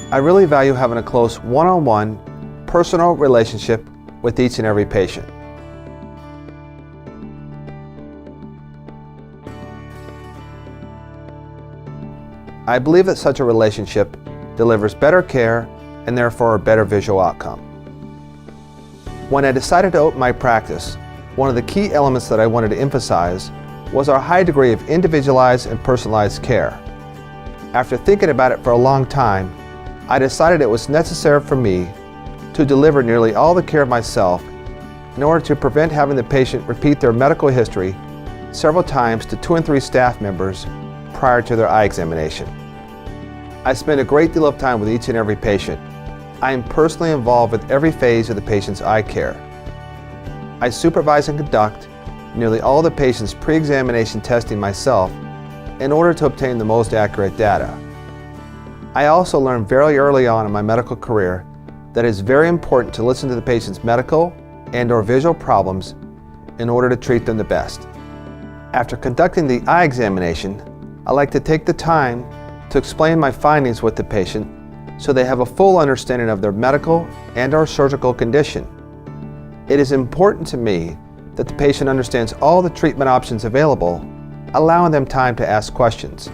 I really value having a close one-on-one, personal relationship with each and every patient. I believe that such a relationship delivers better care and therefore a better visual outcome. When I decided to open my practice, one of the key elements that I wanted to emphasize was our high degree of individualized and personalized care. After thinking about it for a long time, I decided it was necessary for me to deliver nearly all the care myself in order to prevent having the patient repeat their medical history several times to 2 and 3 staff members prior to their eye examination. I spend a great deal of time with each and every patient. I am personally involved with every phase of the patient's eye care. I supervise and conduct nearly all the patient's pre-examination testing myself in order to obtain the most accurate data. I also learned very early on in my medical career that it is very important to listen to the patient's medical and/or visual problems in order to treat them the best. After conducting the eye examination, I like to take the time to explain my findings with the patient so they have a full understanding of their medical and/or surgical condition. It is important to me that the patient understands all the treatment options available, allowing them time to ask questions.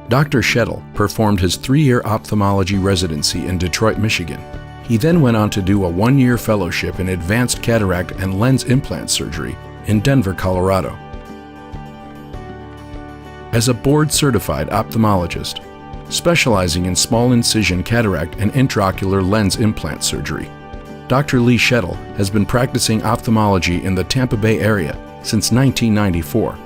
Dr. Shettle performed his 3-year ophthalmology residency in Detroit, Michigan. He then went on to do a 1-year fellowship in advanced cataract and lens implant surgery in Denver, Colorado. As a board-certified ophthalmologist, specializing in small incision cataract and intraocular lens implant surgery, Dr. Lee Shettle has been practicing ophthalmology in the Tampa Bay area since 1994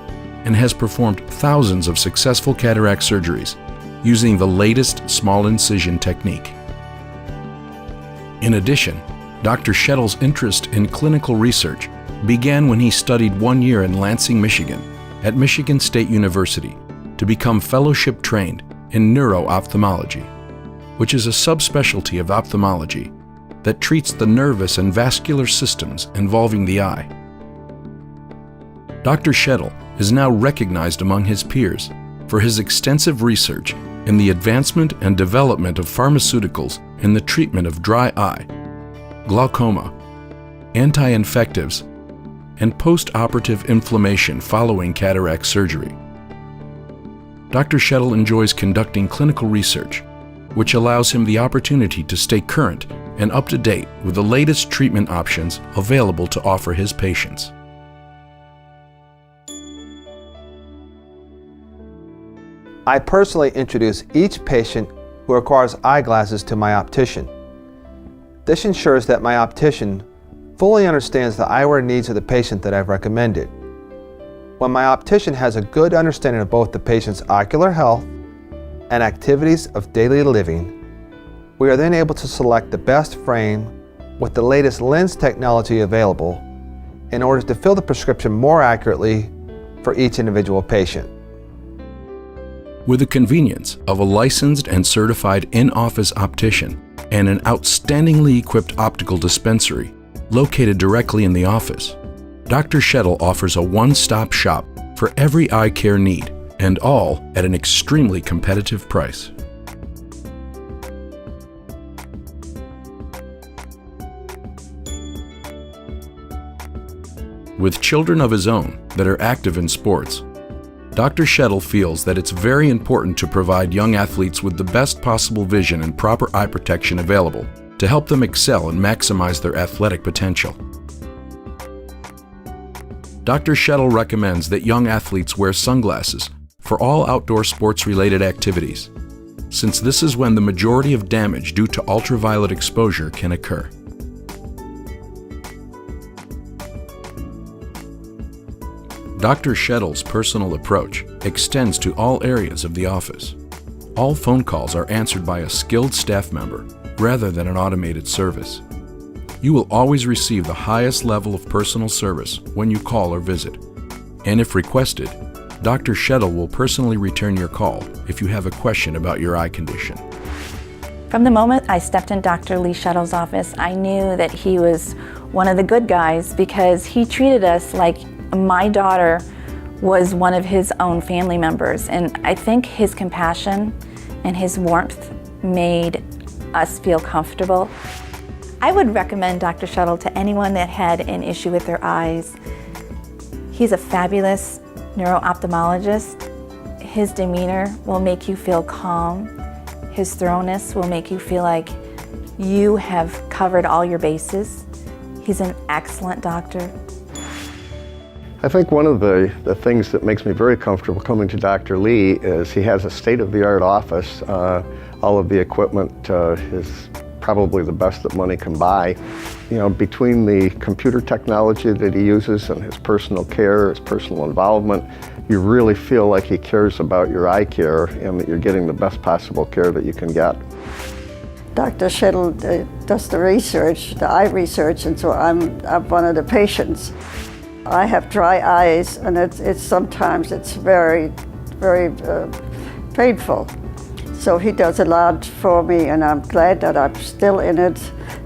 and has performed thousands of successful cataract surgeries using the latest small incision technique. In addition, Dr. Shettle's interest in clinical research began when he studied 1 year in Lansing, Michigan at Michigan State University to become fellowship trained in neuro-ophthalmology, which is a subspecialty of ophthalmology that treats the nervous and vascular systems involving the eye. Dr. Shettle is now recognized among his peers for his extensive research in the advancement and development of pharmaceuticals in the treatment of dry eye, glaucoma, anti-infectives, and post-operative inflammation following cataract surgery. Dr. Shettle enjoys conducting clinical research, which allows him the opportunity to stay current and up to date with the latest treatment options available to offer his patients. I personally introduce each patient who requires eyeglasses to my optician. This ensures that my optician fully understands the eyewear needs of the patient that I've recommended. When my optician has a good understanding of both the patient's ocular health and activities of daily living, we are then able to select the best frame with the latest lens technology available in order to fill the prescription more accurately for each individual patient. With the convenience of a licensed and certified in-office optician and an outstandingly equipped optical dispensary located directly in the office, Dr. Shettle offers a one-stop shop for every eye care need, and all at an extremely competitive price. With children of his own that are active in sports, Dr. Shettle feels that it's very important to provide young athletes with the best possible vision and proper eye protection available to help them excel and maximize their athletic potential. Dr. Shettle recommends that young athletes wear sunglasses for all outdoor sports-related activities, since this is when the majority of damage due to ultraviolet exposure can occur. Dr. Shettle's personal approach extends to all areas of the office. All phone calls are answered by a skilled staff member rather than an automated service. You will always receive the highest level of personal service when you call or visit. And if requested, Dr. Shettle will personally return your call if you have a question about your eye condition. From the moment I stepped in Dr. Lee Shettle's office, I knew that he was one of the good guys because he treated us like my daughter was one of his own family members. And I think his compassion and his warmth made us feel comfortable. I would recommend Dr. Shettle to anyone that had an issue with their eyes. He's a fabulous neuro-ophthalmologist. His demeanor will make you feel calm. His thoroughness will make you feel like you have covered all your bases. He's an excellent doctor. I think one of the things that makes me very comfortable coming to Dr. Lee is he has a state-of-the-art office. All of the equipment is probably the best that money can buy. You know, between the computer technology that he uses and his personal care, his personal involvement, you really feel like he cares about your eye care and that you're getting the best possible care that you can get. Dr. Shettle does the research, the eye research, and so I'm one of the patients. I have dry eyes, and it's sometimes very, very painful. So he does a lot for me, and I'm glad that I'm still in it,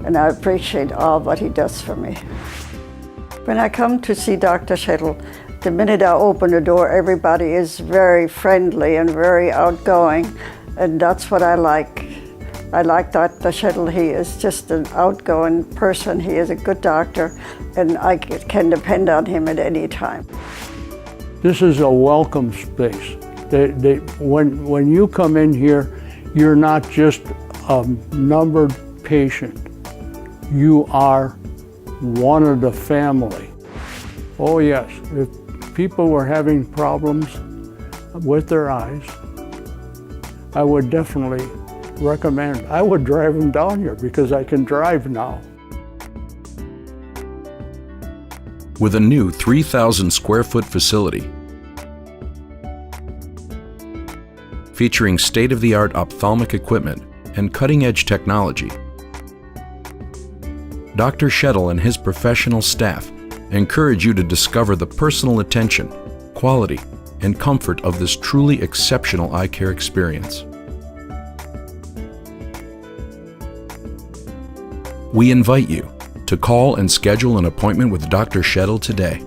and I appreciate all what he does for me. When I come to see Dr. Shettle, the minute I open the door, everybody is very friendly and very outgoing, and that's what I like. I like Dr. Shettle. He is just an outgoing person. He is a good doctor, and I can depend on him at any time. This is a welcome space. When you come in here, you're not just a numbered patient. You are one of the family. Oh yes, if people were having problems with their eyes, I would definitely recommend. I would drive them down here because I can drive now. With a new 3,000 square foot facility, featuring state-of-the-art ophthalmic equipment and cutting-edge technology, Dr. Shettle and his professional staff encourage you to discover the personal attention, quality, and comfort of this truly exceptional eye care experience. We invite you to call and schedule an appointment with Dr. Shettle today.